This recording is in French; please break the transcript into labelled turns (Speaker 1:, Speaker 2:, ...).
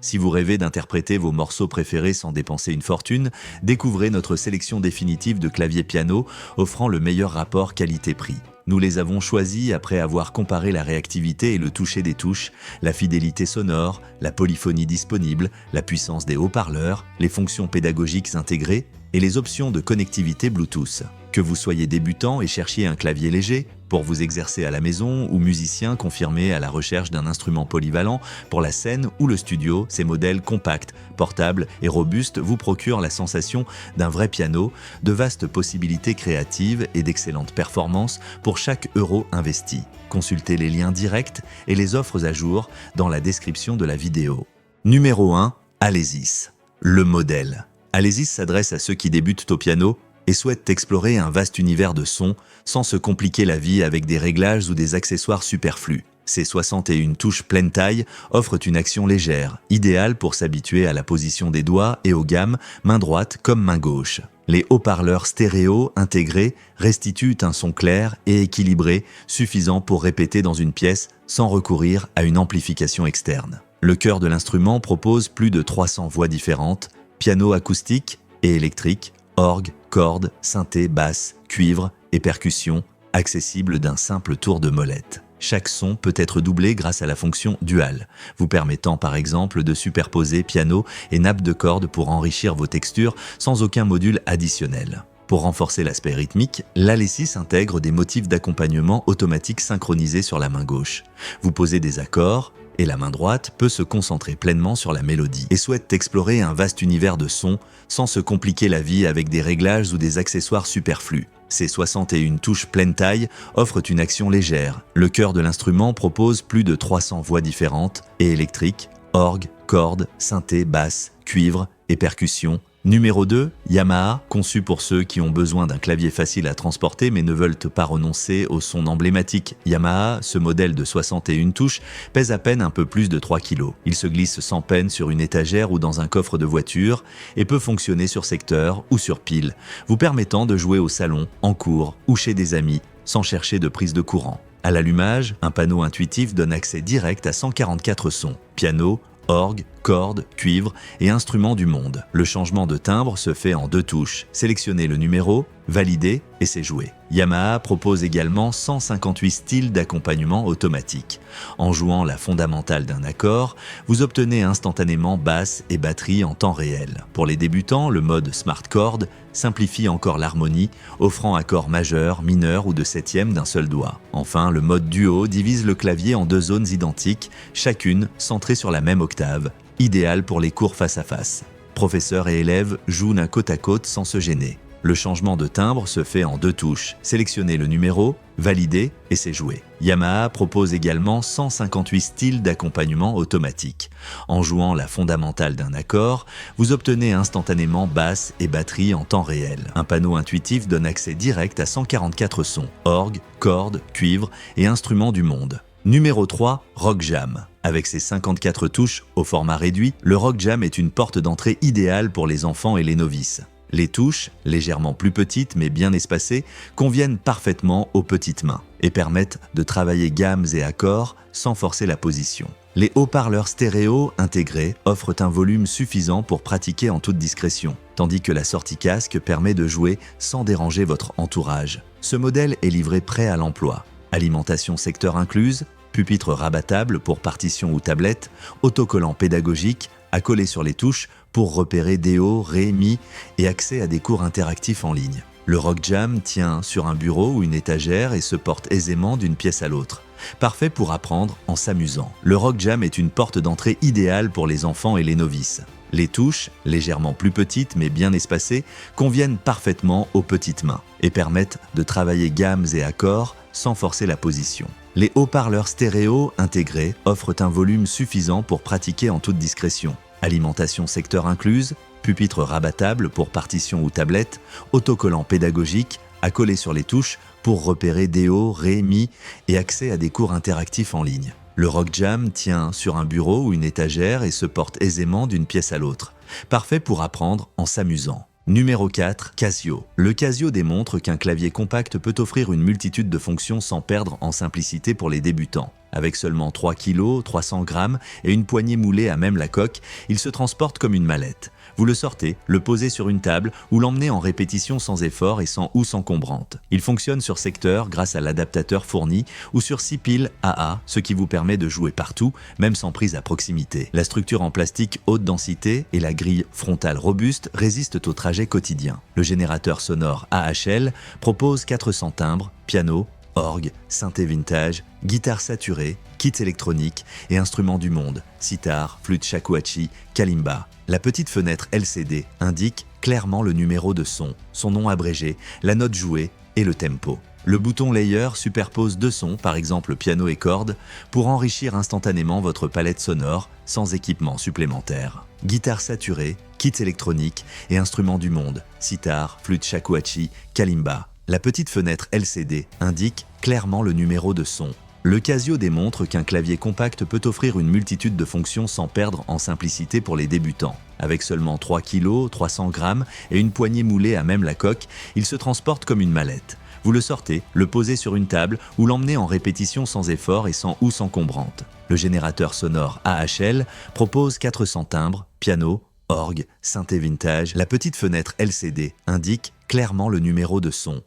Speaker 1: Si vous rêvez d'interpréter vos morceaux préférés sans dépenser une fortune, découvrez notre sélection définitive de claviers piano offrant le meilleur rapport qualité-prix. Nous les avons choisis après avoir comparé la réactivité et le toucher des touches, la fidélité sonore, la polyphonie disponible, la puissance des haut-parleurs, les fonctions pédagogiques intégrées et les options de connectivité Bluetooth. Que vous soyez débutant et cherchiez un clavier léger, pour vous exercer à la maison, ou musicien confirmé à la recherche d'un instrument polyvalent, pour la scène ou le studio, ces modèles compacts, portables et robustes vous procurent la sensation d'un vrai piano, de vastes possibilités créatives et d'excellentes performances pour chaque euro investi. Consultez les liens directs et les offres à jour dans la description de la vidéo. Numéro 1. Alesis. Le modèle. Alesis s'adresse à ceux qui débutent au piano et souhaitent explorer un vaste univers de sons sans se compliquer la vie avec des réglages ou des accessoires superflus. Ces 61 touches pleine taille offrent une action légère, idéale pour s'habituer à la position des doigts et aux gammes, main droite comme main gauche. Les haut-parleurs stéréo intégrés restituent un son clair et équilibré, suffisant pour répéter dans une pièce sans recourir à une amplification externe. Le cœur de l'instrument propose plus de 300 voix différentes, piano acoustique et électrique, orgue, cordes, synthé, basse, cuivre et percussions, accessibles d'un simple tour de molette. Chaque son peut être doublé grâce à la fonction dual, vous permettant par exemple de superposer piano et nappe de cordes pour enrichir vos textures sans aucun module additionnel. Pour renforcer l'aspect rythmique, l'Alesis intègre des motifs d'accompagnement automatique synchronisés sur la main gauche. Vous posez des accords, et la main droite peut se concentrer pleinement sur la mélodie et souhaite explorer un vaste univers de sons sans se compliquer la vie avec des réglages ou des accessoires superflus. Ces 61 touches pleine taille offrent une action légère. Le cœur de l'instrument propose plus de 300 voix différentes et électriques, orgue, cordes, synthé, basse, cuivre et percussions. Numéro 2, Yamaha, conçu pour ceux qui ont besoin d'un clavier facile à transporter mais ne veulent pas renoncer au son emblématique. Yamaha, ce modèle de 61 touches, pèse à peine un peu plus de 3 kg. Il se glisse sans peine sur une étagère ou dans un coffre de voiture et peut fonctionner sur secteur ou sur pile, vous permettant de jouer au salon, en cours ou chez des amis sans chercher de prise de courant. À l'allumage, un panneau intuitif donne accès direct à 144 sons, piano, orgue, cordes, cuivre et instruments du monde. Le changement de timbre se fait en 2 touches. Sélectionnez le numéro, validez et c'est joué. Yamaha propose également 158 styles d'accompagnement automatique. En jouant la fondamentale d'un accord, vous obtenez instantanément basse et batterie en temps réel. Pour les débutants, le mode Smart Chord simplifie encore l'harmonie, offrant accords majeurs, mineurs ou de septième d'un seul doigt. Enfin, le mode Duo divise le clavier en 2 zones identiques, chacune centrée sur la même octave, idéal pour les cours face à face. Professeurs et élèves jouent d'un côte à côte sans se gêner. Le changement de timbre se fait en 2 touches. Sélectionnez le numéro, validez et c'est joué. Yamaha propose également 158 styles d'accompagnement automatique. En jouant la fondamentale d'un accord, vous obtenez instantanément basse et batterie en temps réel. Un panneau intuitif donne accès direct à 144 sons, orgue, cordes, cuivre et instruments du monde. Numéro 3, Rock Jam. Avec ses 54 touches au format réduit, le Rock Jam est une porte d'entrée idéale pour les enfants et les novices. Les touches, légèrement plus petites mais bien espacées, conviennent parfaitement aux petites mains et permettent de travailler gammes et accords sans forcer la position. Les haut-parleurs stéréo intégrés offrent un volume suffisant pour pratiquer en toute discrétion, tandis que la sortie casque permet de jouer sans déranger votre entourage. Ce modèle est livré prêt à l'emploi. Alimentation secteur incluse, pupitre rabattable pour partition ou tablette, autocollant pédagogique à coller sur les touches pour repérer des hauts, ré, mi et accès à des cours interactifs en ligne. Le Rock Jam tient sur un bureau ou une étagère et se porte aisément d'une pièce à l'autre. Parfait pour apprendre en s'amusant. Le Rock Jam est une porte d'entrée idéale pour les enfants et les novices. Les touches, légèrement plus petites mais bien espacées, conviennent parfaitement aux petites mains et permettent de travailler gammes et accords sans forcer la position. Les haut-parleurs stéréo intégrés offrent un volume suffisant pour pratiquer en toute discrétion. Alimentation secteur incluse, pupitre rabattable pour partition ou tablette, autocollant pédagogique à coller sur les touches pour repérer des hauts, ré, mi et accès à des cours interactifs en ligne. Le Rock Jam tient sur un bureau ou une étagère et se porte aisément d'une pièce à l'autre. Parfait pour apprendre en s'amusant. Numéro 4, Casio. Le Casio démontre qu'un clavier compact peut offrir une multitude de fonctions sans perdre en simplicité pour les débutants. Avec seulement 3 kg, 300 grammes et une poignée moulée à même la coque, il se transporte comme une mallette. Vous le sortez, le posez sur une table ou l'emmenez en répétition sans effort et sans housse encombrante. Il fonctionne sur secteur grâce à l'adaptateur fourni ou sur 6 piles AA, ce qui vous permet de jouer partout, même sans prise à proximité. La structure en plastique haute densité et la grille frontale robuste résistent au trajet quotidien. Le générateur sonore AHL propose 400 timbres, piano, orgue, synthé vintage, guitare saturée, kits électroniques et instruments du monde, sitar, flûte shakuhachi, kalimba. La petite fenêtre LCD indique clairement le numéro de son nom abrégé, la note jouée et le tempo. Le bouton Layer superpose 2 sons, par exemple piano et cordes, pour enrichir instantanément votre palette sonore sans équipement supplémentaire. Guitare saturée, kits électroniques et instruments du monde, sitar, flûte shakuhachi, kalimba. La petite fenêtre LCD indique clairement le numéro de son. Le Casio démontre qu'un clavier compact peut offrir une multitude de fonctions sans perdre en simplicité pour les débutants. Avec seulement 3 kg, 300 grammes et une poignée moulée à même la coque, il se transporte comme une mallette. Vous le sortez, le posez sur une table ou l'emmenez en répétition sans effort et sans housse encombrante. Le générateur sonore AHL propose 400 timbres, piano, orgue, synthé vintage. La petite fenêtre LCD indique clairement le numéro de son